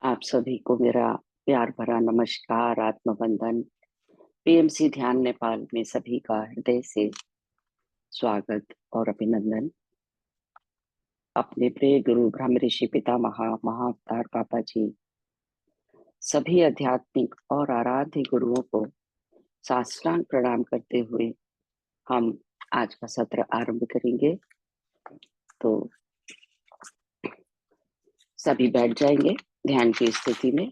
आप सभी को मेरा प्यार भरा नमस्कार, आत्मवंदन। पीएमसी ध्यान नेपाल में सभी का हृदय से स्वागत और अभिनंदन। अपने प्रिय गुरु ब्रह्म ऋषि पितामह महाअवतार पापा जी, सभी आध्यात्मिक और आराध्य गुरुओं को साष्टांग प्रणाम करते हुए हम आज का सत्र आरंभ करेंगे। तो सभी बैठ जाएंगे ध्यान की स्थिति में।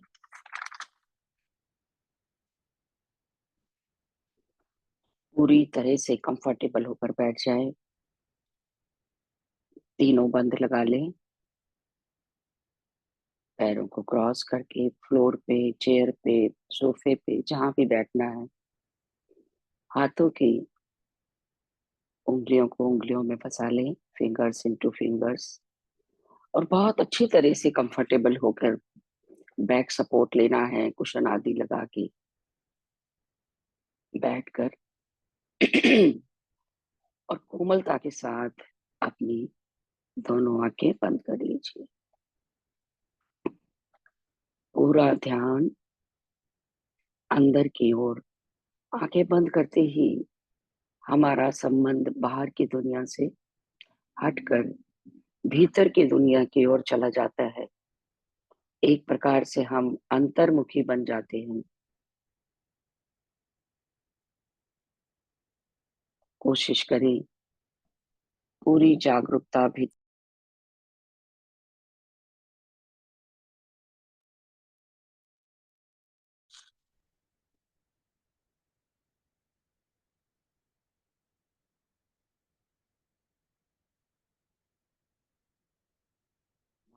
पूरी तरह से कंफर्टेबल होकर बैठ जाएं। तीनों बंद लगा लें। पैरों को क्रॉस करके फ्लोर पे, चेयर पे, सोफे पे, जहां भी बैठना है, हाथों की उंगलियों को उंगलियों में फंसा लें, फिंगर्स इनटू फिंगर्स, और बहुत अच्छी तरह से कंफर्टेबल होकर बैक सपोर्ट लेना है, कुशन आदि लगा के बैठकर और कोमलता के साथ अपनी दोनों आंखें बंद कर लीजिए। पूरा ध्यान अंदर की ओर, आंखें बंद करते ही हमारा संबंध बाहर की दुनिया से हटकर भीतर की दुनिया की ओर चला जाता है। एक प्रकार से हम अंतर्मुखी बन जाते हैं। कोशिश करें पूरी जागरूकता भी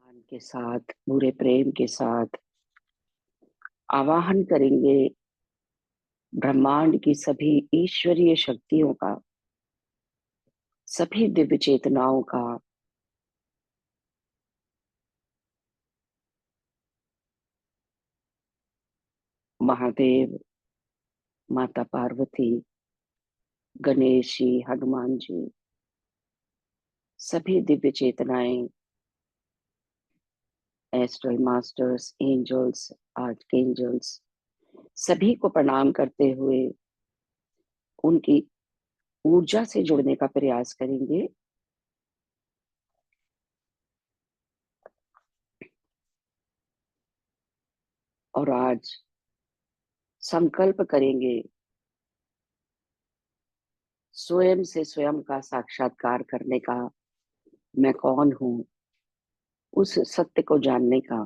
मान के साथ, पूरे प्रेम के साथ आवाहन करेंगे ब्रह्मांड की सभी ईश्वरीय शक्तियों का, सभी दिव्य चेतनाओं का, महादेव, माता पार्वती, गणेश जी, हनुमान जी, सभी Divya चेतनाएं, astral masters, angels, archangels, सभी को प्रणाम करते हुए उनकी ऊर्जा से जुड़ने का प्रयास करेंगे। और आज संकल्प करेंगे स्वयं से स्वयं का साक्षात्कार करने का, मैं कौन हूं, उस सत्य को जानने का।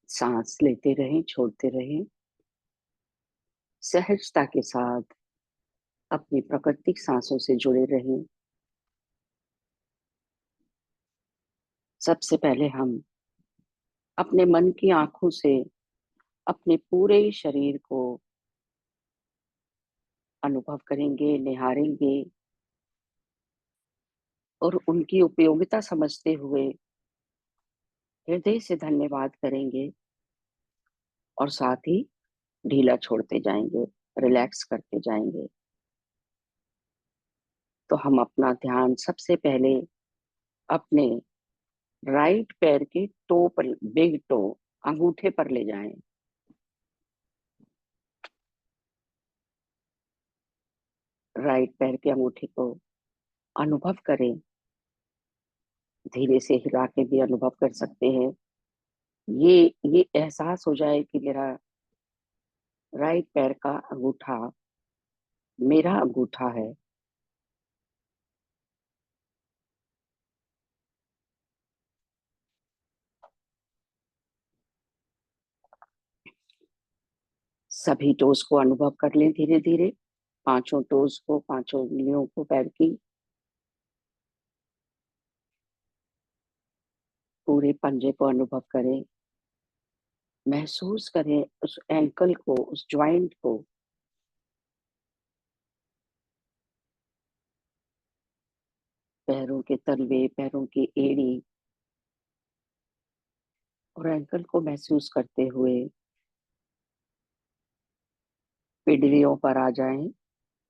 सांस लेते रहें, छोड़ते रहें, सहजता के साथ अपनी प्राकृतिक सांसों से जुड़े रहें। सबसे पहले हम अपने मन की आंखों से अपने पूरे शरीर को अनुभव करेंगे, निहारेंगे और उनकी उपयोगिता समझते हुए हृदय से धन्यवाद करेंगे और साथ ही ढीला छोड़ते जाएंगे, रिलैक्स करते जाएंगे। तो हम अपना ध्यान सबसे पहले अपने राइट पैर के टो पर, बिग टो, अंगूठे पर ले जाएं। राइट पैर के अंगूठे को अनुभव करें। धीरे से हिला के भी अनुभव कर सकते हैं। ये एहसास हो जाए कि मेरा राइट पैर का अंगूठा मेरा अंगूठा है। सभी टोस को अनुभव कर लें धीरे धीरे, पांचों टोस को, पांचों उंगलियों को पैर की, पूरे पंजे को अनुभव करें। महसूस करें उस एंकल को, उस ज्वाइंट को। पैरों के तलवे, पैरों की एड़ी और एंकल को महसूस करते हुए पिडलियों पर आ जाएं।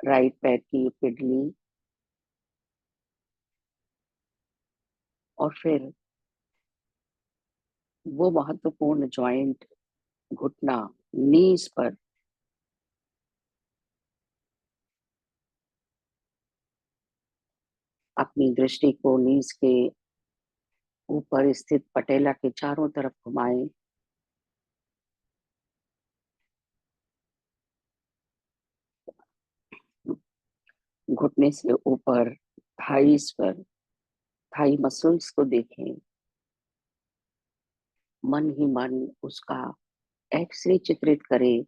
राइट पैर की पिडली और फिर वो महत्वपूर्ण जॉइंट घुटना नीज पर, अपनी दृष्टि को नीज के ऊपर स्थित पटेला के चारों तरफ घुमाएं। घुटने से ऊपर थाइस पर थाई मसल्स को देखें। मन ही मन उसका एक्सरे चित्रित करें।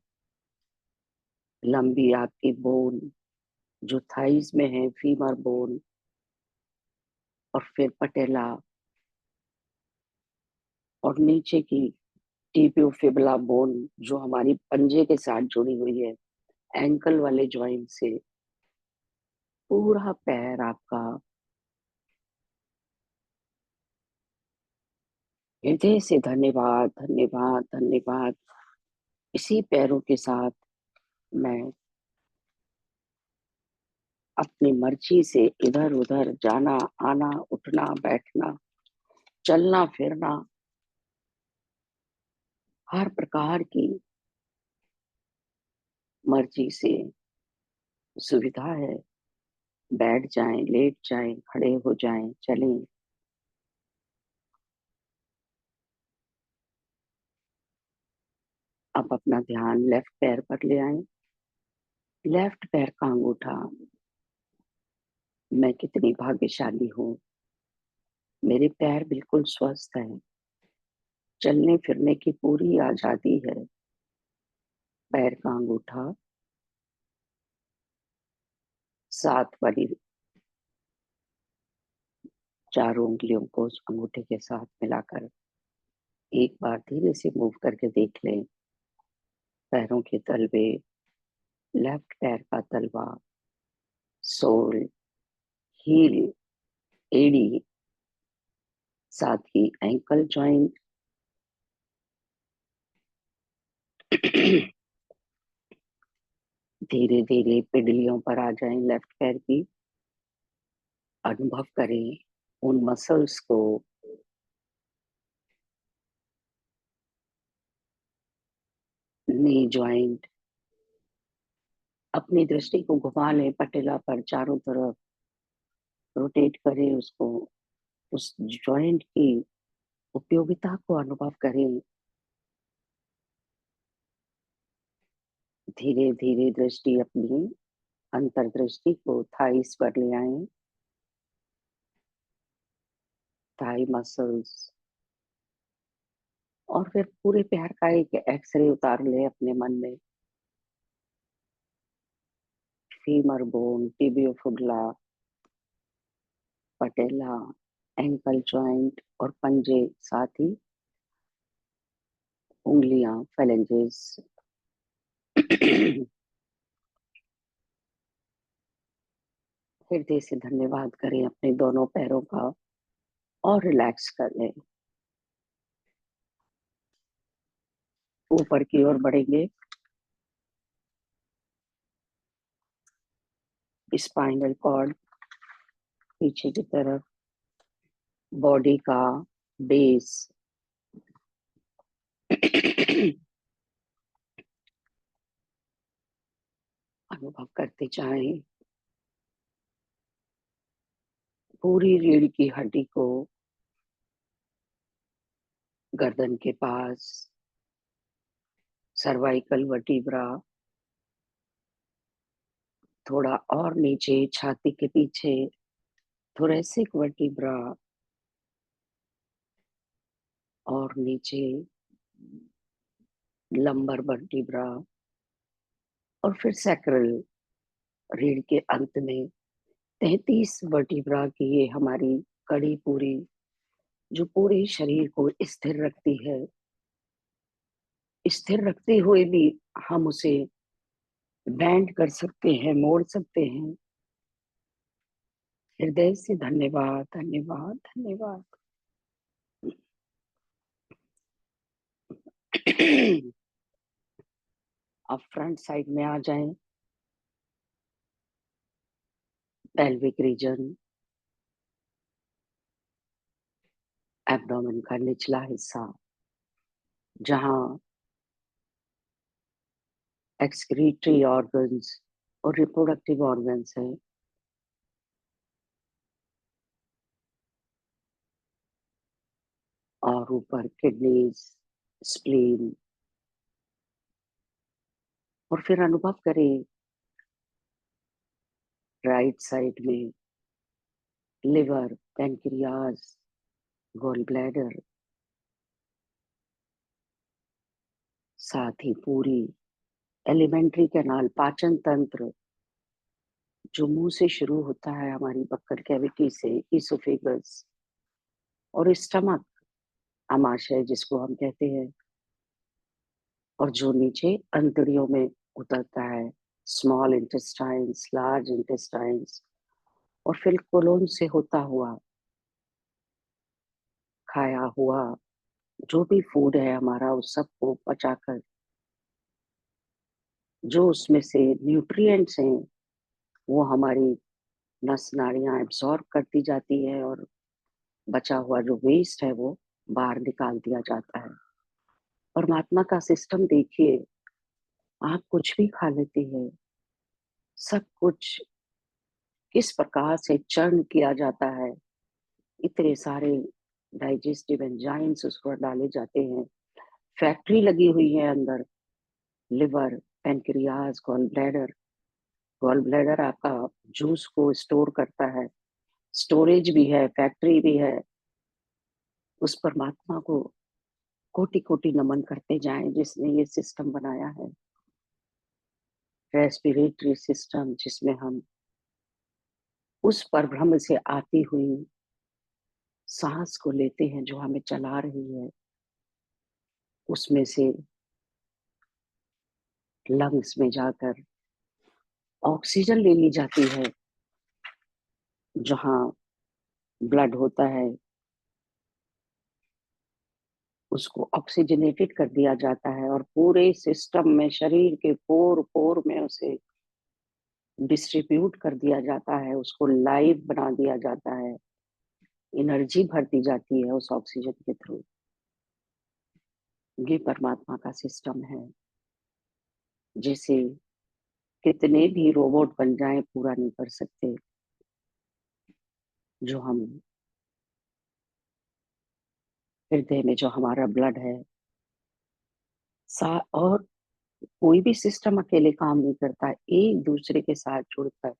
लंबी आपकी बोन जो थाइस में है, फीमर बोन, और फिर पटेला, और नीचे की टिबियोफिबुला बोन जो हमारी पंजे के साथ जुड़ी हुई है, एंकल वाले जॉइंट से। पूरा पैर आपका हृदय से धन्यवाद, धन्यवाद, धन्यवाद। इसी पैरों के साथ मैं अपनी मर्जी से इधर उधर जाना आना, उठना बैठना, चलना फिरना, हर प्रकार की मर्जी से सुविधा है। बैठ जाएं, लेट जाएं, खड़े हो जाएं, चलें। अब अपना ध्यान लेफ्ट पैर पर ले आएं। लेफ्ट पैर का अंगूठा, मैं कितनी भाग्यशाली हूँ, मेरे पैर बिल्कुल स्वस्थ हैं, चलने फिरने की पूरी आजादी है। पैर का अंगूठा साथ वाली चारों उंगलियों को उस अंगूठे के साथ मिलाकर एक बार धीरे से मूव करके देख लें। पैरों के तलवे, लेफ्ट पैर का तलवा, सोल, हील, एड़ी, साथ ही एंकल जॉइंट। धीरे धीरे पिडलियों पर आ जाएं लेफ्ट पैर की। अनुभव करें उन मसल्स को। नी जॉइंट, अपनी दृष्टि को घुमा लें पटेला पर, चारों तरफ रोटेट करें उसको। उस जॉइंट की उपयोगिता को अनुभव करें। धीरे धीरे दृष्टि अपनी अंतर्दृष्टि को थाइस पर ले आए। थाई मसल्स, और फिर पूरे पैर का एक एक्सरे उतार ले अपने मन में। फीमर बोन, टिबियोफिबुला, पटेला, एंकल जॉइंट और पंजे, साथ ही उंगलियां, फेलेंजेस। हृदय से धन्यवाद करें अपने दोनों पैरों का और रिलैक्स कर लें। ऊपर की ओर बढ़ेंगे। स्पाइनल कॉर्ड पीछे की तरफ, बॉडी का बेस। अनुभव करते जाएं पूरी रीढ़ की हड्डी को, गर्दन के पास, सर्वाइकल वर्टिब्रा, थोड़ा और नीचे छाती के पीछे थोरेसिक वर्टिब्रा, और नीचे लंबर वर्टिब्रा, और फिर सैक्रल, रीढ़ के अंत में 33 वर्टिब्रा की ये हमारी कड़ी पूरी, जो पूरे शरीर को स्थिर रखती है। स्थिर रखते हुए भी हम उसे बैंड कर सकते हैं, मोड़ सकते हैं। हृदय से धन्यवाद, धन्यवाद, धन्यवाद। अब फ्रंट साइड में आ जाएं, पेल्विक रीजन, एब्डोमेन का निचला हिस्सा, जहां एक्सक्रीटरी ऑर्गन्स और रिप्रोडक्टिव ऑर्गन्स हैं। और ऊपर किडनीज, स्प्लीन, और फिर अनुभव करें राइट साइड में लिवर, पैनक्रियाज, गॉल ब्लैडर, साथ ही पूरी एलिमेंट्री कैनाल, पाचन तंत्र, जो मुंह से शुरू होता है हमारी बक्कल कैविटी से, इसोफेगस, और स्टमक, आमाशय जिसको हम कहते हैं, और जो नीचे अंतड़ियों में उतरता है, स्मॉल इंटेस्टाइन्स, लार्ज इंटेस्टाइन्स, और फिर कोलोन से होता हुआ खाया हुआ जो भी फूड है हमारा, उस सबको पचाकर जो उसमें से न्यूट्रिएंट्स हैं वो हमारी नस नाड़ियां एब्जॉर्ब करती जाती है, और बचा हुआ जो वेस्ट है वो बाहर निकाल दिया जाता है। परमात्मा का सिस्टम देखिए, आप कुछ भी खा लेती है, सब कुछ किस प्रकार से चर्न किया जाता है, इतने सारे डाइजेस्टिव एंजाइम्स उस पर डाले जाते हैं, फैक्ट्री लगी हुई है अंदर, लिवर, पैनक्रियाज, गॉल ब्लैडर आपका जूस को स्टोर करता है, स्टोरेज भी है, फैक्ट्री भी है। उस परमात्मा को कोटि कोटि नमन करते जाएं जिसने ये सिस्टम बनाया है। रेस्पिरेटरी सिस्टम, जिसमें हम उस परब्रह्म से आती हुई सांस को लेते हैं जो हमें चला रही है, उसमें से लंग्स में जाकर ऑक्सीजन ले ली जाती है, जहां ब्लड होता है उसको ऑक्सीजनेटेड कर दिया जाता है, और पूरे सिस्टम में, शरीर के पोर पोर में उसे डिस्ट्रीब्यूट कर दिया जाता है, उसको लाइव बना दिया जाता है, एनर्जी भर दी जाती है उस ऑक्सीजन के थ्रू। ये परमात्मा का सिस्टम है, जिसे कितने भी रोबोट बन जाए पूरा नहीं कर सकते। जो हम हृदय में जो हमारा ब्लड है, और कोई भी सिस्टम अकेले काम नहीं करता, एक दूसरे के साथ जुड़कर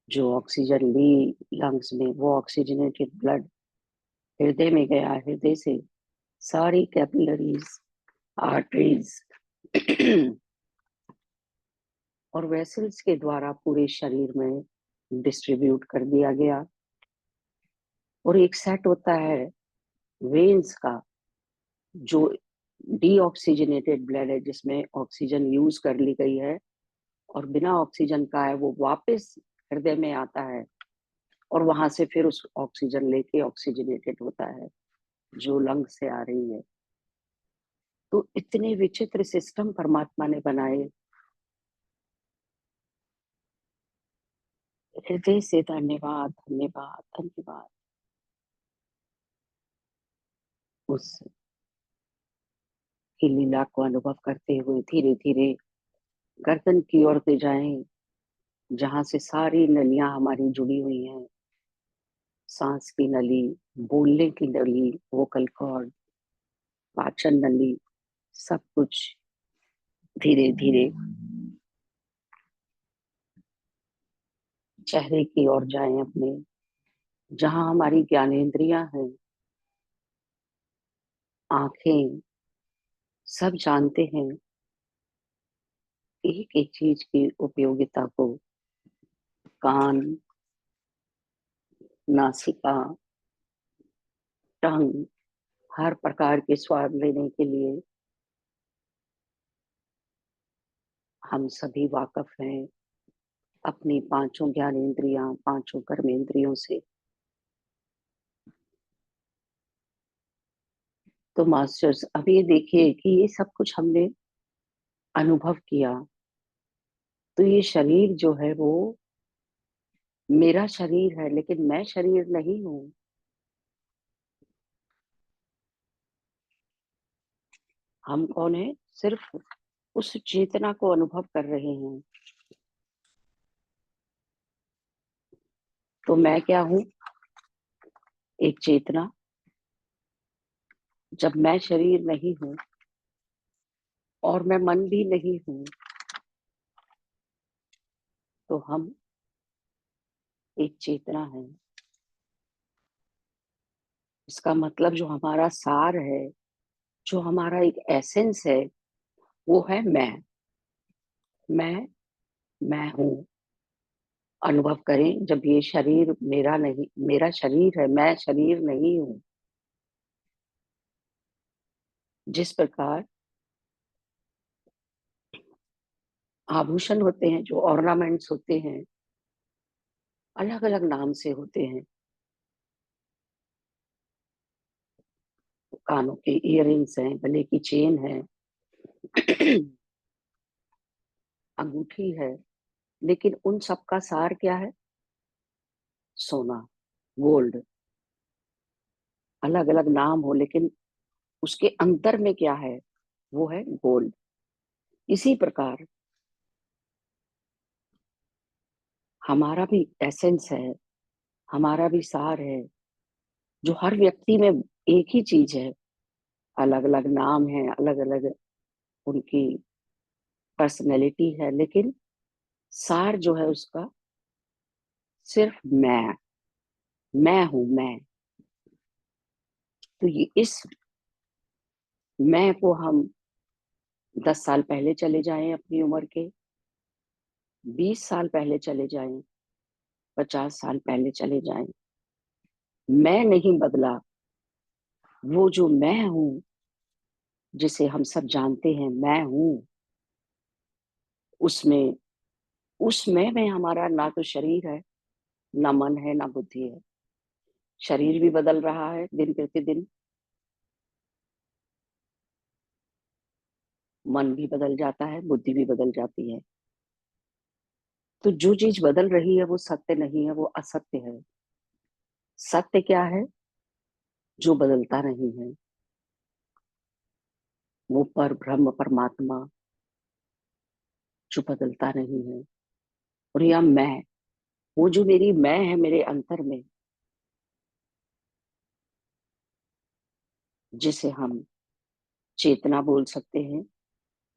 जो ऑक्सीजन ली लंग्स में, वो ऑक्सीजनेटेड ब्लड हृदय में गया, हृदय से सारी कैपिलरीज, आर्टरीज और वेसल्स के द्वारा पूरे शरीर में डिस्ट्रीब्यूट कर दिया गया। और एक सेट होता है वेन्स का, जो डीऑक्सीजनेटेड ब्लड है, जिसमें ऑक्सीजन यूज कर ली गई है और बिना ऑक्सीजन का है, वो वापस हृदय में आता है, और वहां से फिर उस ऑक्सीजन लेके ऑक्सीजनेटेड होता है जो लंग से आ रही है। तो इतने विचित्र सिस्टम परमात्मा ने बनाए। हृदय से धन्यवाद, धन्यवाद, धन्यवाद। उस की लीला को अनुभव करते हुए धीरे धीरे गर्दन की ओर ले जाएं, जहां से सारी नलियां हमारी जुड़ी हुई हैं, सांस की नली, बोलने की नली, वोकल कॉर्ड, पाचन नली, सब कुछ धीरे धीरे चेहरे की ओर जाएं अपने, जहां हमारी ज्ञानेंद्रियां हैं, आंखें, सब जानते हैं एक एक चीज की उपयोगिता को। कान, नासिका, टंग, हर प्रकार के स्वाद लेने के लिए हम सभी वाकफ हैं अपनी पांचों ज्ञानेंद्रियां, पांचों कर्मेंद्रियों से। तो मास्टर्स, अब ये देखिए कि ये सब कुछ हमने अनुभव किया। तो ये शरीर जो है वो मेरा शरीर है, लेकिन मैं शरीर नहीं हूँ। हम कौन है? सिर्फ उस चेतना को अनुभव कर रहे हैं। तो मैं क्या हूँ? एक चेतना। जब मैं शरीर नहीं हूँ और मैं मन भी नहीं हूँ, तो हम एक चेतना है। इसका मतलब जो हमारा सार है, जो हमारा एक एसेंस है, वो है मैं हूँ। अनुभव करें, जब ये शरीर मेरा नहीं, मेरा शरीर है, मैं शरीर नहीं हूँ। जिस प्रकार आभूषण होते हैं, जो ऑर्नामेंट्स होते हैं, अलग अलग नाम से होते हैं। कानों के इयररिंग्स हैं, गले की चेन है, अंगूठी है, लेकिन उन सब का सार क्या है? सोना, गोल्ड। अलग अलग नाम हो, लेकिन उसके अंतर में क्या है? वो है गोल्ड। इसी प्रकार हमारा भी एसेंस है, हमारा भी सार है, जो हर व्यक्ति में एक ही चीज है। अलग अलग नाम है, अलग अलग उनकी पर्सनैलिटी है, लेकिन सार जो है उसका सिर्फ मैं हूं मैं। तो ये इस मैं को हम 10 साल पहले चले जाएं अपनी उम्र के, 20 साल पहले चले जाएं, 50 साल पहले चले जाएं, मैं नहीं बदला। वो जो मैं हूं, जिसे हम सब जानते हैं मैं हूं, उसमें उस मैं में हमारा ना तो शरीर है, ना मन है, ना बुद्धि है। शरीर भी बदल रहा है दिन प्रतिदिन, मन भी बदल जाता है, बुद्धि भी बदल जाती है। तो जो चीज बदल रही है वो सत्य नहीं है, वो असत्य है। सत्य क्या है? जो बदलता नहीं है, वो पर ब्रह्म परमात्मा, जो बदलता नहीं है। और यह मैं, वो जो मेरी मैं है मेरे अंतर में, जिसे हम चेतना बोल सकते हैं,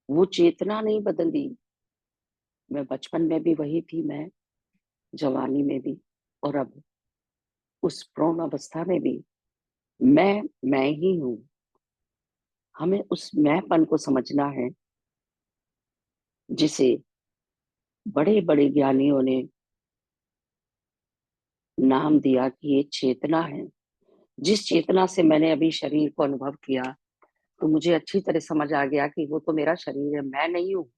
वो चेतना नहीं बदली। मैं बचपन में भी वही थी, मैं जवानी में भी, और अब उस प्रौढ़ अवस्था में भी मैं ही हूँ। हमें उस मैंपन को समझना है, जिसे बड़े बड़े ज्ञानियों ने नाम दिया कि ये चेतना है। जिस चेतना से मैंने अभी शरीर को अनुभव किया, तो मुझे अच्छी तरह समझ आ गया कि वो तो मेरा शरीर है, मैं नहीं हूँ।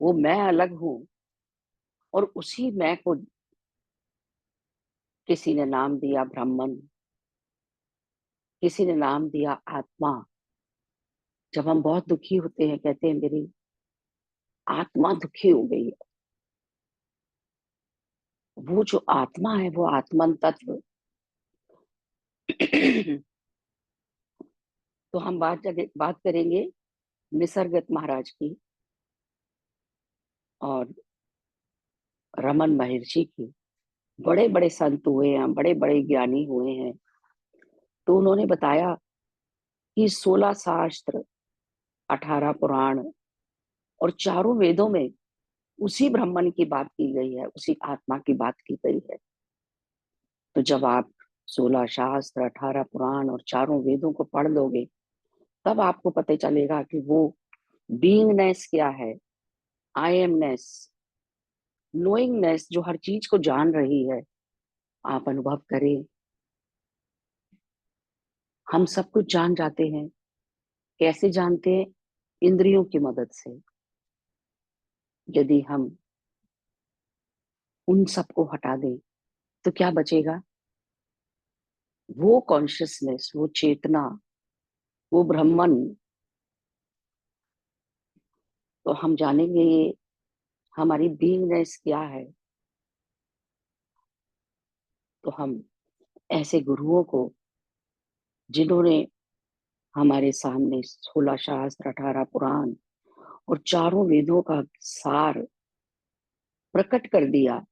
वो मैं अलग हूँ। और उसी मैं को किसी ने नाम दिया ब्राह्मण, किसी ने नाम दिया आत्मा। जब हम बहुत दुखी होते हैं, कहते हैं मेरी आत्मा दुखी हो गई है। वो जो आत्मा है, वो आत्मन तत्व। तो हम बात करेंगे निसर्गत महाराज की और रमन महर्षि की। बड़े बड़े संत हुए हैं, बड़े बड़े ज्ञानी हुए हैं। तो उन्होंने बताया कि 16 शास्त्र, 18 पुराण और चारों वेदों में उसी ब्रह्मन की बात की गई है, उसी आत्मा की बात की गई है। तो जब आप 16 शास्त्र, 18 पुराण और चारों वेदों को पढ़ लोगे, तब आपको पता चलेगा कि वो बीइंगनेस क्या है, आई एमनेस, नोइंगनेस, जो हर चीज को जान रही है। आप अनुभव करें, हम सब कुछ जान जाते हैं। कैसे जानते हैं? इंद्रियों की मदद से। यदि हम उन सबको हटा दें, तो क्या बचेगा? वो कॉन्शियसनेस, वो चेतना, वो ब्रह्मन, तो हम जानेंगे ये हमारी बीइंगनेस क्या है। तो हम ऐसे गुरुओं को, जिन्होंने हमारे सामने 16 शास्त्र, 18 पुराण और चारों वेदों का सार प्रकट कर दिया,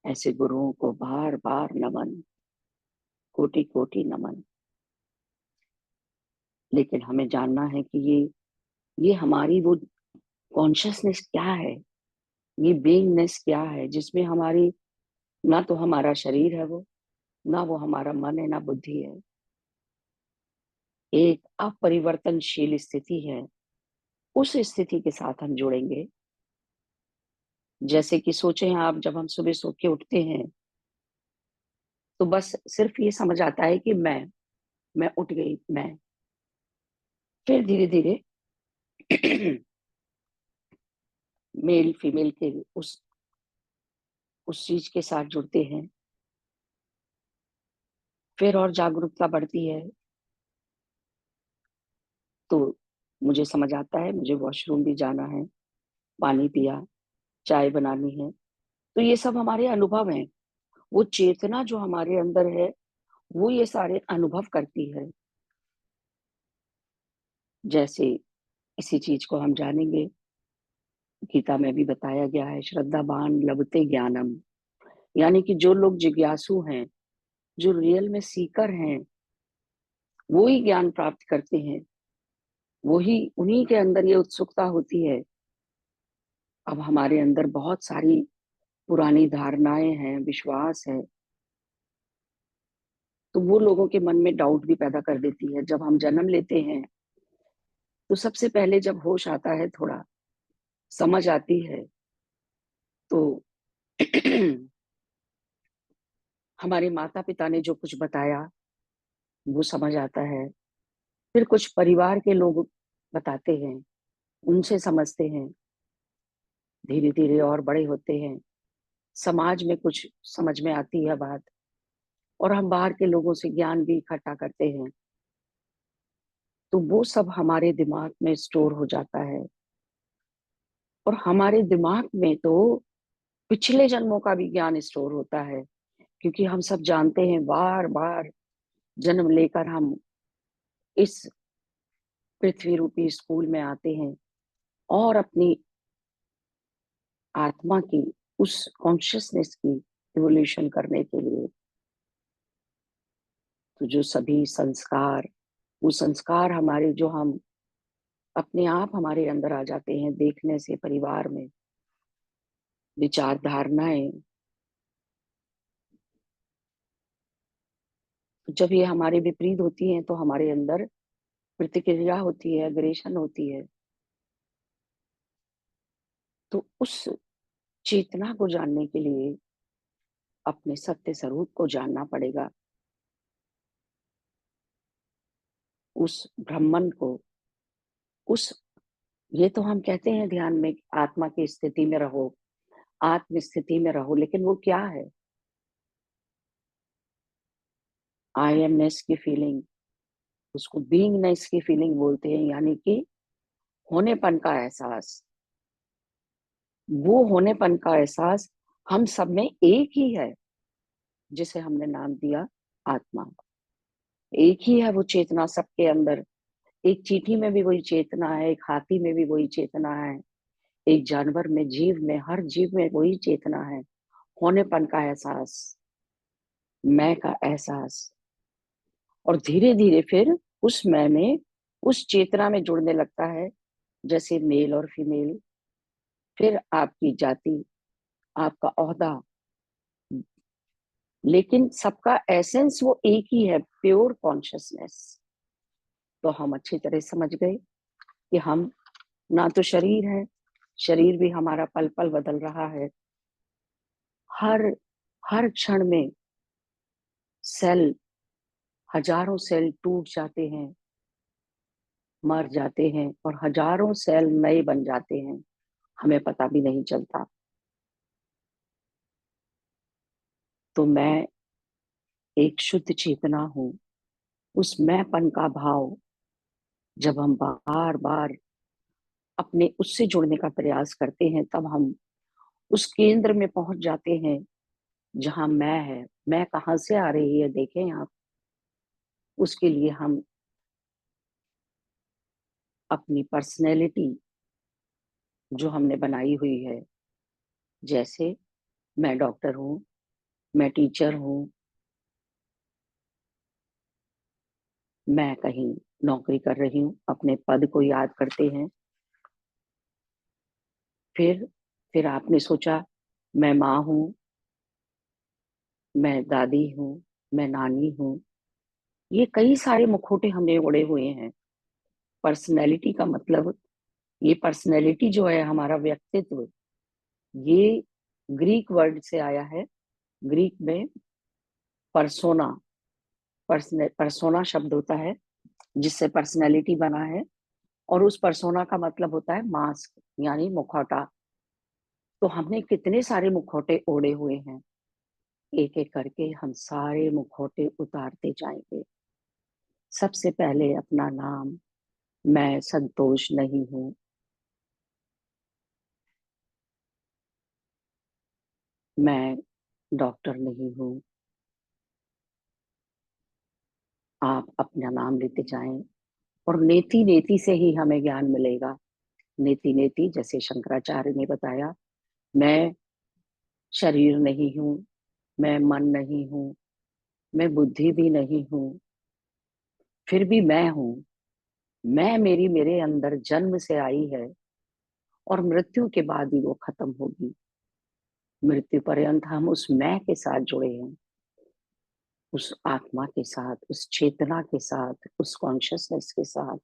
ऐसे गुरुओं को बार बार नमन, कोटि कोटि नमन। लेकिन हमें जानना है कि ये हमारी वो कॉन्शियसनेस क्या है, ये बीइंगनेस क्या है, जिसमें हमारी, ना तो हमारा शरीर है वो, ना वो हमारा मन है, ना बुद्धि है। एक अपरिवर्तनशील स्थिति है। उस स्थिति के साथ हम जुड़ेंगे। जैसे कि सोचें आप, जब हम सुबह सो के उठते हैं तो बस सिर्फ ये समझ आता है कि मैं उठ गई, मैं। फिर धीरे धीरे मेल फीमेल के उस चीज के साथ जुड़ते हैं। फिर और जागरूकता बढ़ती है, तो मुझे समझ आता है मुझे वॉशरूम भी जाना है, पानी पिया, चाय बनानी है। तो ये सब हमारे अनुभव हैं। वो चेतना जो हमारे अंदर है, वो ये सारे अनुभव करती है। जैसे इसी चीज को हम जानेंगे, गीता में भी बताया गया है, श्रद्धावान लभते ज्ञानम। यानी कि जो लोग जिज्ञासु हैं, जो रियल में सीकर हैं, वो ही ज्ञान प्राप्त करते हैं। वही, उन्हीं के अंदर ये उत्सुकता होती है। अब हमारे अंदर बहुत सारी पुरानी धारणाएं हैं, विश्वास है, तो वो लोगों के मन में डाउट भी पैदा कर देती है। जब हम जन्म लेते हैं तो सबसे पहले जब होश आता है, थोड़ा समझ आती है, तो हमारे माता पिता ने जो कुछ बताया वो समझ आता है। फिर कुछ परिवार के लोग बताते हैं, उनसे समझते हैं। धीरे धीरे और बड़े होते हैं, समाज में कुछ समझ में आती है बात, और हम बाहर के लोगों से ज्ञान भी इकट्ठा करते हैं। तो वो सब हमारे दिमाग में स्टोर हो जाता है। और हमारे दिमाग में तो पिछले जन्मों का भी ज्ञान स्टोर होता है, क्योंकि हम सब जानते हैं, बार बार जन्म लेकर हम इस पृथ्वी रूपी स्कूल में आते हैं, और अपनी आत्मा की, उस कॉन्शियसनेस की इवोल्यूशन करने के लिए। तो जो सभी संस्कार, वो संस्कार हमारे, जो हम अपने आप हमारे अंदर आ जाते हैं देखने से, परिवार में विचार धारणाएं, जब ये हमारे विपरीत होती हैं तो हमारे अंदर प्रतिक्रिया होती है, अग्रेशन होती है। तो उस चेतना को जानने के लिए अपने सत्य स्वरूप को जानना पड़ेगा। उस ब्रह्मन को, उस, ये तो हम कहते हैं ध्यान में, आत्मा की स्थिति में रहो, आत्म स्थिति में रहो, लेकिन वो क्या है? आई एमनेस की फीलिंग, उसको बीइंगनेस की फीलिंग बोलते हैं, यानी कि होनेपन का एहसास। वो होनेपन का एहसास हम सब में एक ही है, जिसे हमने नाम दिया आत्मा। एक ही है वो चेतना सबके अंदर। एक चींटी में भी वही चेतना है, एक हाथी में भी वही चेतना है, एक जानवर में, जीव में, हर जीव में वही चेतना है। होनेपन का एहसास, मैं का एहसास। और धीरे धीरे फिर उस मैं में, उस चेतना में जुड़ने लगता है, जैसे मेल और फीमेल, फिर आपकी जाति, आपका ओहदा, लेकिन सबका एसेंस वो एक ही है, प्योर कॉन्शियसनेस। तो हम अच्छी तरह समझ गए कि हम ना तो शरीर है, शरीर भी हमारा पल पल बदल रहा है। हर हर क्षण में सेल, हजारों सेल टूट जाते हैं, मर जाते हैं, और हजारों सेल नए बन जाते हैं, हमें पता भी नहीं चलता। तो मैं एक शुद्ध चेतना हूँ। उस मैंपन का भाव, जब हम बार बार अपने उससे जुड़ने का प्रयास करते हैं, तब हम उस केंद्र में पहुंच जाते हैं जहां मैं है। मैं कहाँ से आ रही है देखें आप। उसके लिए हम अपनी पर्सनैलिटी जो हमने बनाई हुई है, जैसे मैं डॉक्टर हूँ, मैं टीचर हूँ, मैं कहीं नौकरी कर रही हूँ, अपने पद को याद करते हैं। फिर आपने सोचा मैं माँ हूँ, मैं दादी हूँ, मैं नानी हूँ। ये कई सारे मुखौटे हमने ओढ़े हुए हैं। पर्सनैलिटी का मतलब, ये पर्सनैलिटी जो है हमारा व्यक्तित्व, ये ग्रीक वर्ड से आया है। ग्रीक में परसोना, परसोना शब्द होता है जिससे पर्सनैलिटी बना है। और उस परसोना का मतलब होता है मास्क, यानी मुखौटा। तो हमने कितने सारे मुखौटे ओढ़े हुए हैं। एक एक करके हम सारे मुखौटे उतारते जाएंगे। सबसे पहले अपना नाम, मैं संतोष नहीं हूँ। मैं डॉक्टर नहीं हूँ। आप अपना नाम लेते जाएं और नेति नेति से ही हमें ज्ञान मिलेगा। नेति नेति, जैसे शंकराचार्य ने बताया, मैं शरीर नहीं हूँ, मैं मन नहीं हूँ, मैं बुद्धि भी नहीं हूँ, फिर भी मैं हूँ। मैं मेरी मेरे अंदर जन्म से आई है और मृत्यु के बाद ही वो खत्म होगी। मृत्यु पर्यंत हम उस मैं के साथ जुड़े हैं, उस आत्मा के साथ, उस चेतना के साथ, उस कॉन्शियसनेस के साथ।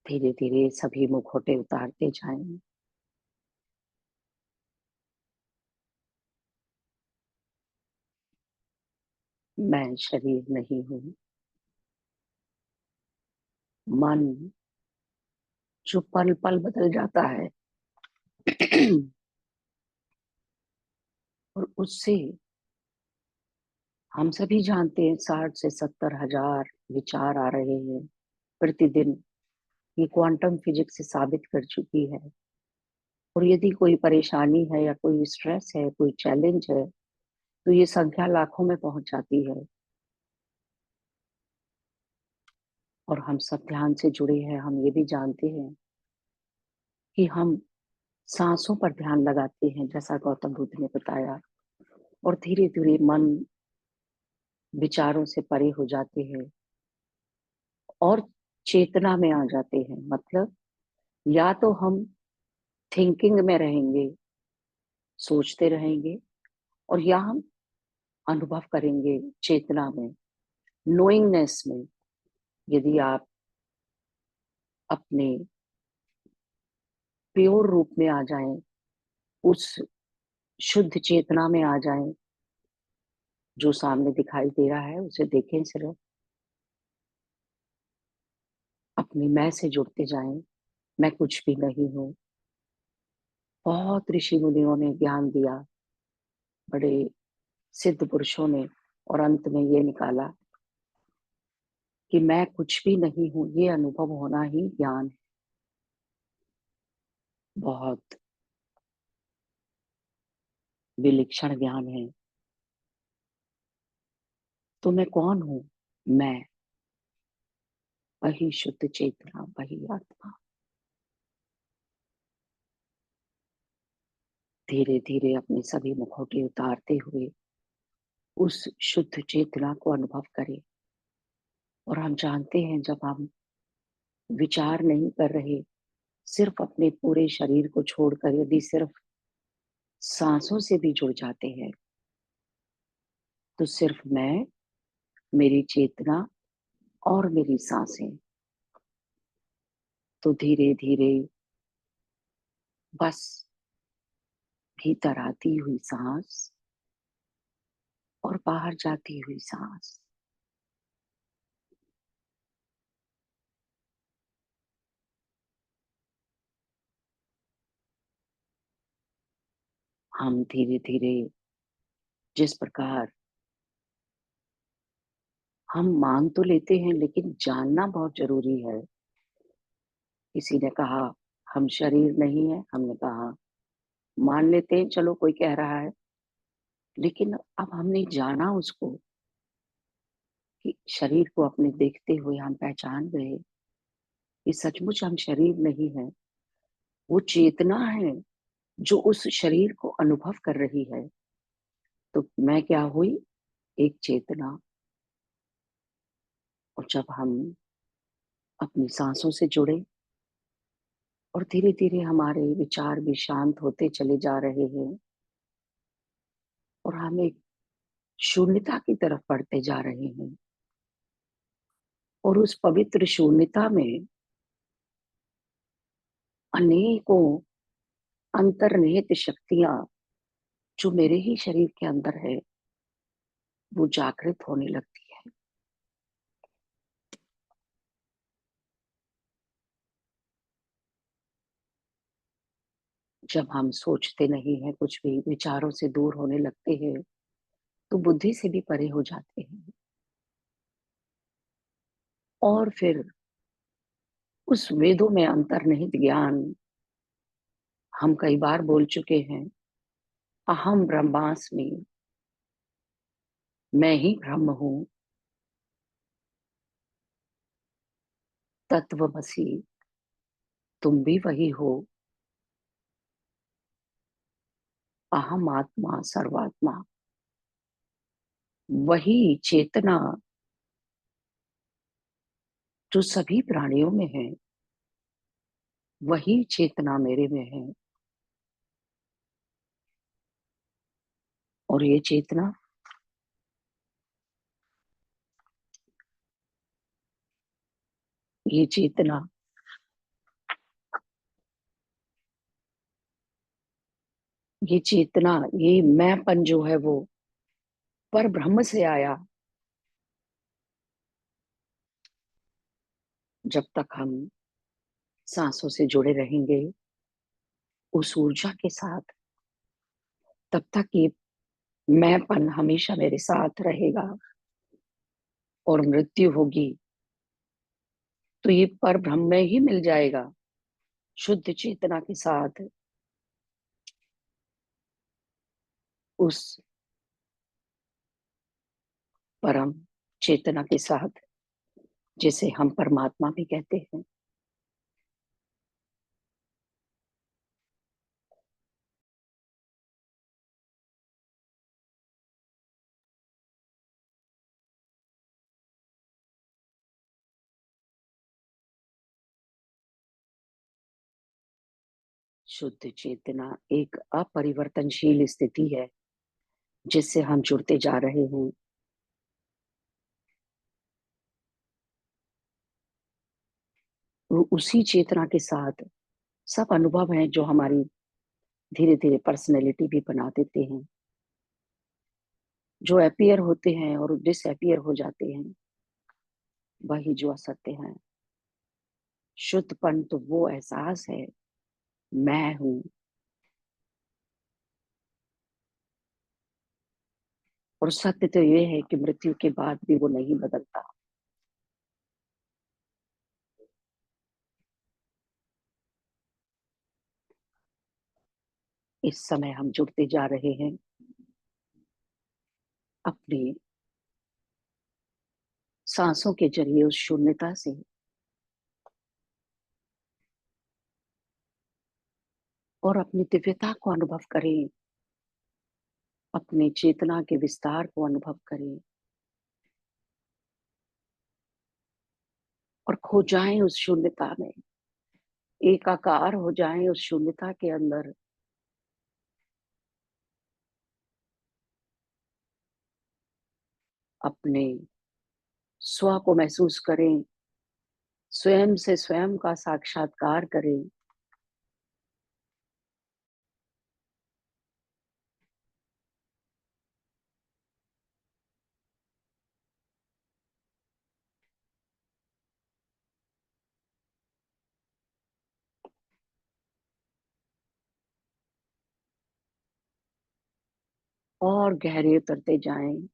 धीरे धीरे सभी मुखौटे उतारते जाएं। मैं शरीर नहीं हूँ। मन जो पल पल बदल जाता है और उससे हम सभी जानते हैं 60 से 70 हजार विचार आ रहे हैं प्रतिदिन। ये क्वांटम फिजिक्स से साबित कर चुकी है। और यदि कोई परेशानी है या कोई स्ट्रेस है, कोई चैलेंज है, तो ये संख्या लाखों में पहुंच जाती है। और हम सब ध्यान से जुड़े हैं, हम ये भी जानते हैं कि हम सांसों पर ध्यान लगाते हैं, जैसा गौतम बुद्ध ने बताया। और धीरे धीरे मन विचारों से परे हो जाते हैं और चेतना में आ जाते हैं। मतलब या तो हम थिंकिंग में रहेंगे, सोचते रहेंगे, और या हम अनुभव करेंगे चेतना में, नोइंगनेस में। यदि आप अपने प्योर रूप में आ जाएं, उस शुद्ध चेतना में आ जाएं, जो सामने दिखाई दे रहा है उसे देखें सिर्फ, अपनी मैं से जुड़ते जाएं। मैं कुछ भी नहीं हूँ। बहुत ऋषि मुनियों ने ज्ञान दिया, बड़े सिद्ध पुरुषों ने, और अंत में ये निकाला कि मैं कुछ भी नहीं हूँ। ये अनुभव होना ही ज्ञान है। बहुत विलक्षण ज्ञान है। तो मैं कौन हूँ? मैं वही शुद्ध चेतना, वही आत्मा। धीरे धीरे अपने सभी मुखौटे उतारते हुए उस शुद्ध चेतना को अनुभव करें। और हम जानते हैं, जब हम विचार नहीं कर रहे, सिर्फ अपने पूरे शरीर को छोड़कर यदि सिर्फ सांसों से भी जुड़ जाते हैं, तो सिर्फ मैं, मेरी चेतना और मेरी सांसें। तो धीरे धीरे बस भीतर आती हुई सांस और बाहर जाती हुई सांस। हम धीरे धीरे जिस प्रकार हम मान तो लेते हैं लेकिन जानना बहुत जरूरी है। किसी ने कहा हम शरीर नहीं है, हमने कहा मान लेते हैं, चलो कोई कह रहा है, लेकिन अब हमने जाना उसको कि शरीर को अपने देखते हुए हम पहचान गए कि सचमुच हम शरीर नहीं है। वो चेतना है जो उस शरीर को अनुभव कर रही है। तो मैं क्या हुई? एक चेतना। और जब हम अपनी सांसों से जुड़े और धीरे धीरे हमारे विचार भी शांत होते चले जा रहे हैं और हम एक शून्यता की तरफ बढ़ते जा रहे हैं, और उस पवित्र शून्यता में अनेकों अंतर्निहित शक्तियां जो मेरे ही शरीर के अंदर है, वो जागृत होने लगती है। जब हम सोचते नहीं हैं, कुछ भी विचारों से दूर होने लगते हैं, तो बुद्धि से भी परे हो जाते हैं। और फिर उस वेदों में अंतर्निहित ज्ञान हम कई बार बोल चुके हैं, अहम ब्रह्मास्मि, मैं ही ब्रह्म हूँ, तत्वमसि, तुम भी वही हो, अहम आत्मा सर्वात्मा। वही चेतना जो सभी प्राणियों में है, वही चेतना मेरे में है। और ये चेतना, ये चेतना, ये मैंपन जो है वो पर ब्रह्म से आया। जब तक हम सांसों से जुड़े रहेंगे उस ऊर्जा के साथ, तब तक ये मैंपन हमेशा मेरे साथ रहेगा। और मृत्यु होगी तो ये पर ब्रह्म में ही मिल जाएगा, शुद्ध चेतना के साथ, उस परम चेतना के साथ, जिसे हम परमात्मा भी कहते हैं। शुद्ध चेतना एक अपरिवर्तनशील स्थिति है जिससे हम जुड़ते जा रहे हैं। वो उसी चेतना के साथ सब अनुभव हैं जो हमारी धीरे धीरे पर्सनैलिटी भी बना देते हैं, जो अपीयर होते हैं और डिसअपीयर हो जाते हैं, वही जो असत्य है। शुद्धपन तो वो एहसास है, मैं हूं। और सत्य तो ये है कि मृत्यु के बाद भी वो नहीं बदलता। इस समय हम जुड़ते जा रहे हैं अपनी सांसों के जरिए उस शून्यता से, और अपनी दिव्यता को अनुभव करें, अपनी चेतना के विस्तार को अनुभव करें, और खो जाएं उस शून्यता में, एकाकार हो जाएं उस शून्यता के अंदर। अपने स्व को महसूस करें, स्वयं से स्वयं का साक्षात्कार करें। और गहरे उतरते जाएं,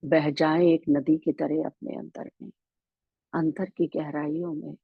बह जाए एक नदी की तरह अपने अंदर में, अंतर की गहराइयों में।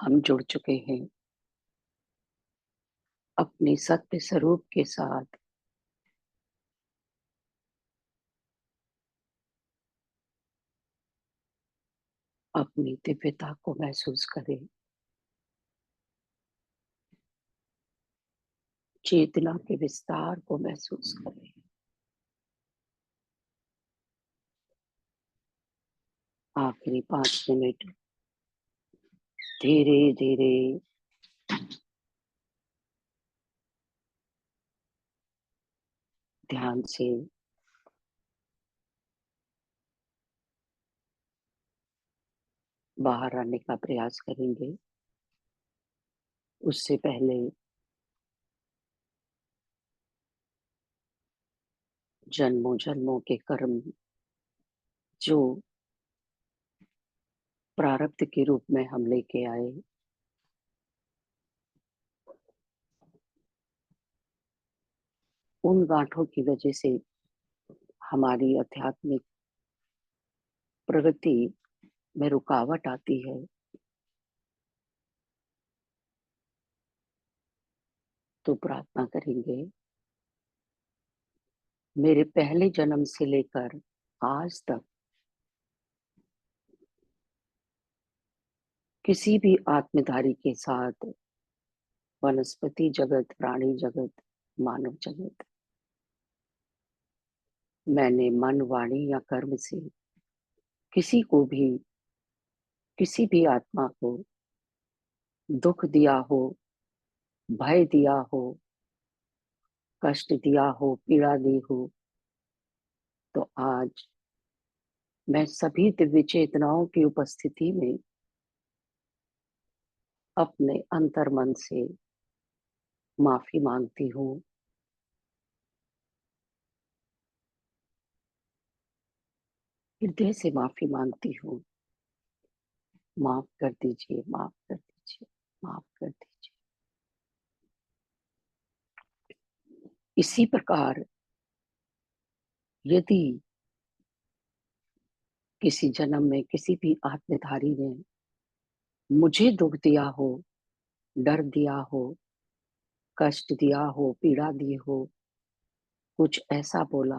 हम जुड़ चुके हैं अपने सत्य स्वरूप के साथ। अपनी दिव्यता को महसूस करें, चेतना के विस्तार को महसूस करें। आखिरी 5 मिनट धीरे धीरे ध्यान से बाहर आने का प्रयास करेंगे। उससे पहले जन्मों जन्मों के कर्म जो प्रारब्ध के रूप में हम लेके आए, उन गांठों की वजह से हमारी आध्यात्मिक प्रगति में रुकावट आती है। तो प्रार्थना करेंगे, मेरे पहले जन्म से लेकर आज तक किसी भी आत्मधारी के साथ वनस्पति जगत, प्राणी जगत, मानव जगत, मैंने मन, वाणी या कर्म से किसी को भी, किसी भी आत्मा को दुख दिया हो, भय दिया हो, कष्ट दिया हो, पीड़ा दी हो, तो आज मैं सभी दिव्य चेतनाओं की उपस्थिति में अपने अंतर्मन से माफी मांगती हूँ। हृदय से माफी मांगती हूँ। माफ कर दीजिए, माफ कर दीजिए, माफ कर दीजिए। इसी प्रकार यदि किसी जन्म में किसी भी आत्मधारी ने मुझे दुख दिया हो, डर दिया हो, कष्ट दिया हो, पीड़ा दी हो, कुछ ऐसा बोला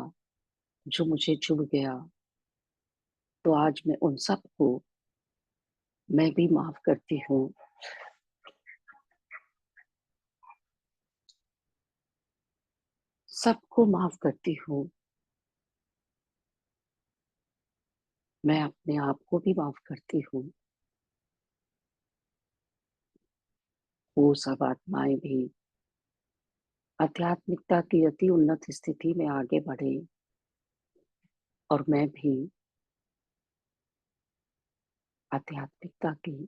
जो मुझे चुभ गया, तो आज मैं उन सबको मैं भी माफ करती हूँ। सबको माफ करती हूँ। मैं अपने आप को भी माफ करती हूँ। वो सब आत्माएं भी आध्यात्मिकता की अति उन्नत स्थिति में आगे बढ़े और मैं भी आध्यात्मिकता की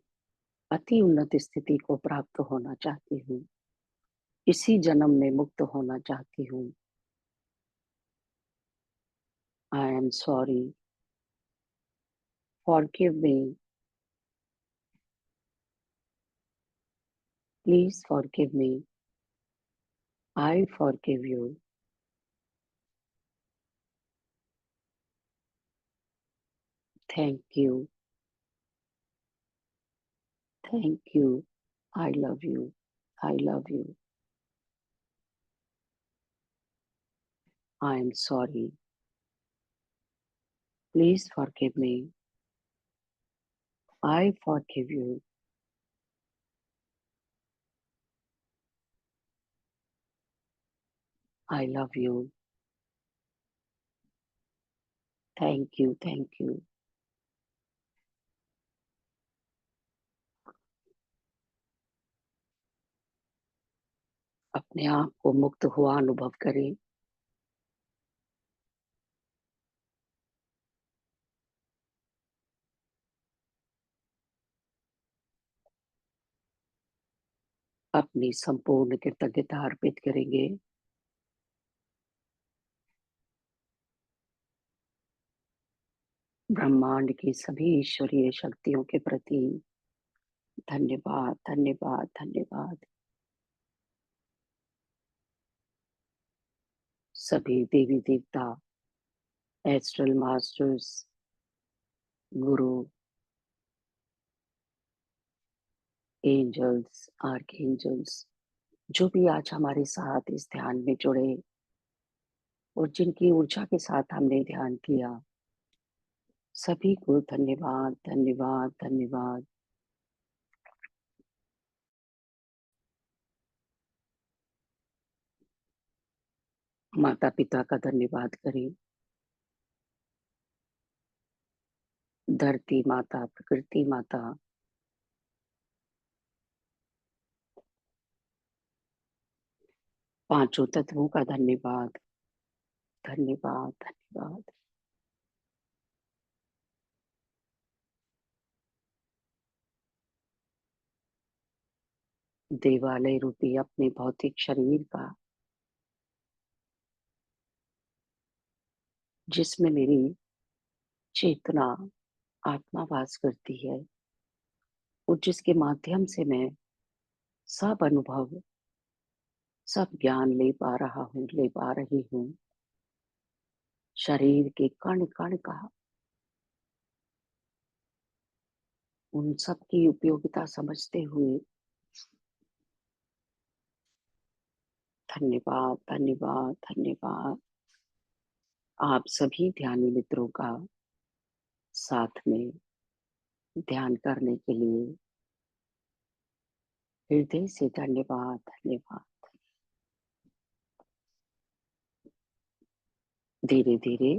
अति उन्नत स्थिति को प्राप्त होना चाहती हूँ। इसी जन्म में मुक्त होना चाहती हूँ। I am sorry, forgive me, please forgive me, I forgive you, thank you, thank you, I love you, I love you, I am sorry, please forgive me, I forgive you, I love you, thank you, thank you. अपने आप को मुक्त हुआ अनुभव करें। अपनी संपूर्ण कृतज्ञता अर्पित करेंगे। ब्रह्मांड की सभी ईश्वरीय शक्तियों के प्रति धन्यवाद, धन्यवाद, धन्यवाद। सभी देवी देवता, एस्ट्रल मास्टर्स, गुरु, एंजल्स, आर्कएंजल्स, जो भी आज हमारे साथ इस ध्यान में जुड़े और जिनकी ऊर्जा के साथ हमने ध्यान किया, सभी को धन्यवाद, धन्यवाद, धन्यवाद। माता पिता का धन्यवाद करें, धरती माता, प्रकृति माता, पांचों तत्वों का धन्यवाद, धन्यवाद, धन्यवाद। देवालय रूपी अपने भौतिक शरीर का, जिसमें मेरी चेतना, आत्मा वास करती है और जिसके माध्यम से मैं सब अनुभव, सब ज्ञान ले पा रहा हूँ, ले पा रही हूँ। शरीर के कण कण का, उन सब की उपयोगिता समझते हुए धन्यवाद, धन्यवाद, धन्यवाद। आप सभी ध्यानी मित्रों का साथ में ध्यान करने के लिए हृदय से धन्यवाद, धन्यवाद। धीरे धीरे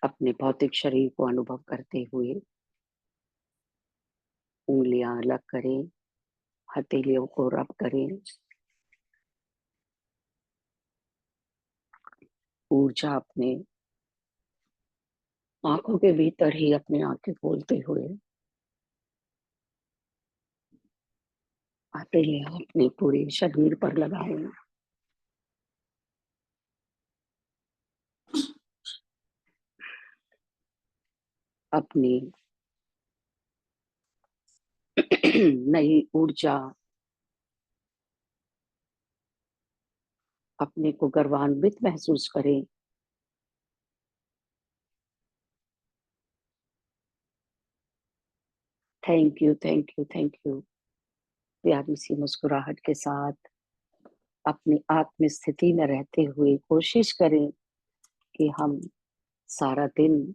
अपने भौतिक शरीर को अनुभव करते हुए उंगलियां अलग करें, हथेलियों को रब करें। ऊर्जा अपने आंखों के भीतर ही अपने आंखें खोलते हुए हथेलियां अपने पूरे शरीर पर लगाएं। अपनी नई ऊर्जा, अपने को गर्वान्वित महसूस करें। Thank you, thank you, thank you. प्यारी सी मुस्कुराहट के साथ अपनी आत्म स्थिति में रहते हुए कोशिश करें कि हम सारा दिन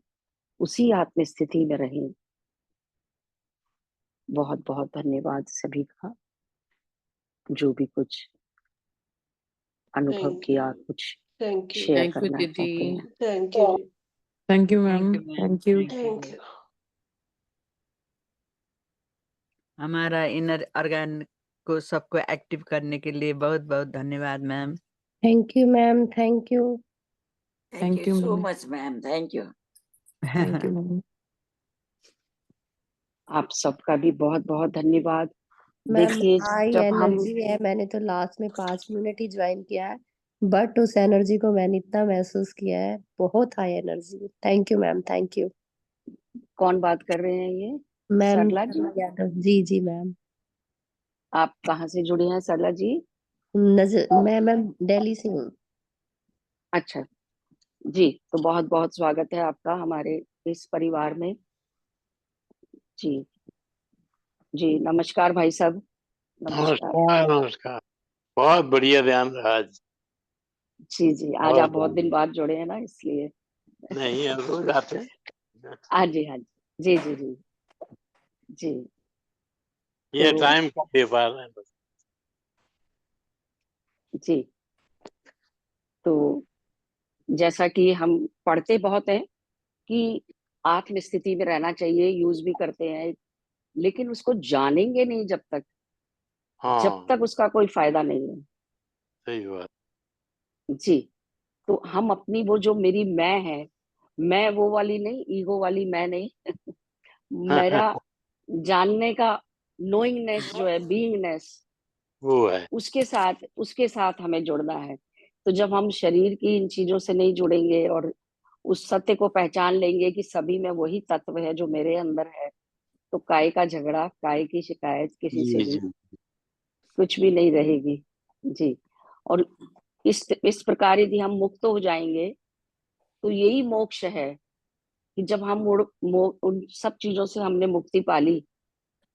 उसी आत्म स्थिति में रहें। बहुत बहुत धन्यवाद सभी का, जो भी कुछ अनुभव किया, कुछ शेयर थैंक यू करना दीदी। चाहते हैं। Thank you ma'am, thank you. हमारा इनर ऑर्गन को सबको एक्टिव करने के लिए बहुत बहुत धन्यवाद ma'am. Thank you ma'am, thank you. Thank you so much, ma'am. Thank you. Thank you ma'am. आप सबका भी बहुत बहुत धन्यवाद। मैम देखिए, हाई जब हम एनर्जी है, मैंने तो लास्ट में 5 मिनट ही ज्वाइन किया है, बट उस एनर्जी को मैंने इतना महसूस किया है, बहुत high energy. Thank you ma'am, thank you. कौन बात कर रहे हैं? ये मैम सरला जी। यादव जी। जी मैम। आप कहाँ से जुड़े हैं सरला जी? मैं मैम दिल्ली से हूँ। अच्छा जी, तो बहुत बहुत स्वागत है आपका हमारे इस परिवार में। जी जी, नमस्कार भाई साहब, नमस्कार। नमस्कार, नमस्कार। बहुत बढ़िया ध्यान रहा आज। जी जी, आज बहुत आप बहुत दिन बढ़िया। बाद जुड़े हैं ना, इसलिए। नहीं, अब रोज आते हैं। हाँ जी, हाँ जी, जी जी जी जी। ये तो टाइम कम दे पा रहे हैं बस। जी, तो जैसा कि हम पढ़ते बहुत हैं कि आत्म स्थिति में रहना चाहिए, यूज भी करते हैं, लेकिन उसको जानेंगे नहीं जब हाँ, तक उसका कोई फायदा नहीं है। सही बात। जी, तो हम अपनी वो जो मेरी मैं है, मैं वो वाली नहीं, ईगो वाली मैं नहीं। मेरा जानने का नोइंगनेस जो है, बीइंगनेस, वो है। उसके साथ हमें जुड़ना है। तो जब हम शरीर की इन चीजों से नहीं जुड़ेंगे और उस सत्य को पहचान लेंगे कि सभी में वही तत्व है जो मेरे अंदर है, तो काय का झगड़ा, काय की शिकायत किसी से जी भी जी। कुछ भी नहीं रहेगी। जी, और इस प्रकार यदि हम मुक्त हो जाएंगे, तो यही मोक्ष है कि जब हम उन सब चीजों से हमने मुक्ति पा ली,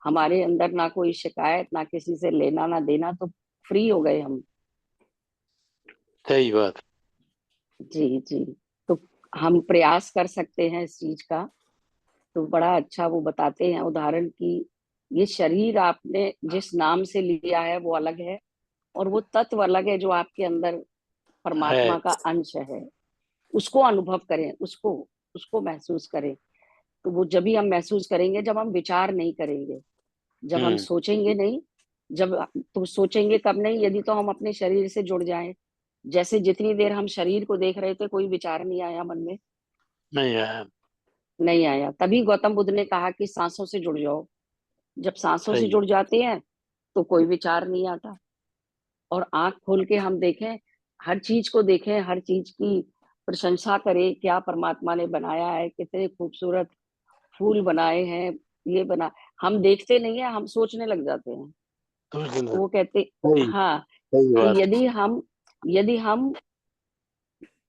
हमारे अंदर ना कोई शिकायत, ना किसी से लेना ना देना, तो फ्री हो गए हम। सही बात। जी जी। तो हम प्रयास कर सकते हैं इस चीज का। तो बड़ा अच्छा वो बताते हैं उदाहरण की, ये शरीर आपने जिस नाम से लिया है वो अलग है, और वो तत्व अलग है जो आपके अंदर परमात्मा है। का अंश है। उसको अनुभव करें, उसको उसको महसूस करें। तो वो जब भी हम महसूस करेंगे जब हम विचार नहीं करेंगे, जब हम सोचेंगे नहीं। जब तो सोचेंगे कब नहीं, यदि तो हम अपने शरीर से जुड़ जाएं। जैसे जितनी देर हम शरीर को देख रहे थे कोई विचार नहीं आया मन में, नहीं आया। नहीं आया। तभी गौतम बुद्ध ने कहा कि सांसों से जुड़ जाओ। जब सांसों से सही। जुड़ जाते हैं तो कोई विचार नहीं आता। और आंख खोल के हम देखें, हर चीज को देखें, हर चीज की प्रशंसा करें, क्या परमात्मा ने बनाया है, कितने खूबसूरत फूल बनाए हैं, ये बना। हम देखते नहीं है, हम सोचने लग जाते हैं। तो तो वो कहते, सही। हाँ, सही तो बात। यदि हम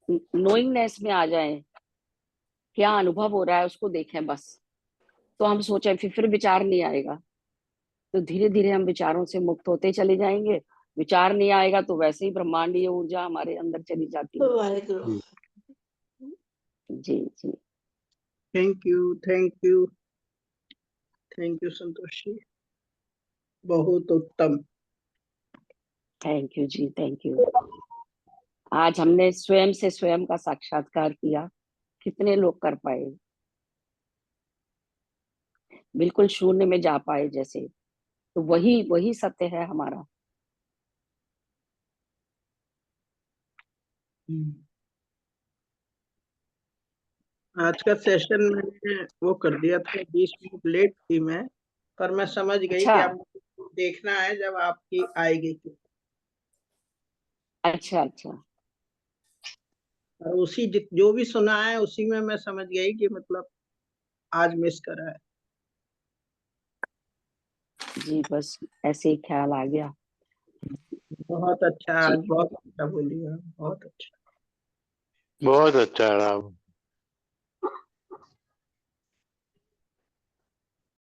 नोइंगनेस में आ जाएं, क्या अनुभव हो रहा है उसको देखें बस, तो हम सोचें, फिर विचार नहीं आएगा। तो धीरे धीरे हम विचारों से मुक्त होते चले जाएंगे। विचार नहीं आएगा तो वैसे ही ब्रह्मांडीय ऊर्जा हमारे अंदर चली जाती है। वाहेगुरु। जी जी। Thank you, thank you, thank you Santosh ji, बहुत उत्तम। थैंक यू जी, थैंक यू। आज हमने स्वयं से स्वयं का साक्षात्कार किया, कितने लोग कर पाए, बिल्कुल शून्य में जा पाए जैसे। तो वही वही सत्य है हमारा। आज का सेशन मैंने वो कर दिया था, 20 मिनट लेट थी मैं, पर मैं समझ गई अच्छा कि अब देखना है जब आपकी आएगी। अच्छा अच्छा। और उसी जो भी सुना है उसी में मैं समझ गई कि मतलब आज मिस करा है। जी बस ऐसे ही ख्याल आ गया। बहुत अच्छा, जी आज बहुत अच्छा बोलिए, बहुत अच्छा। बहुत अच्छा रहा।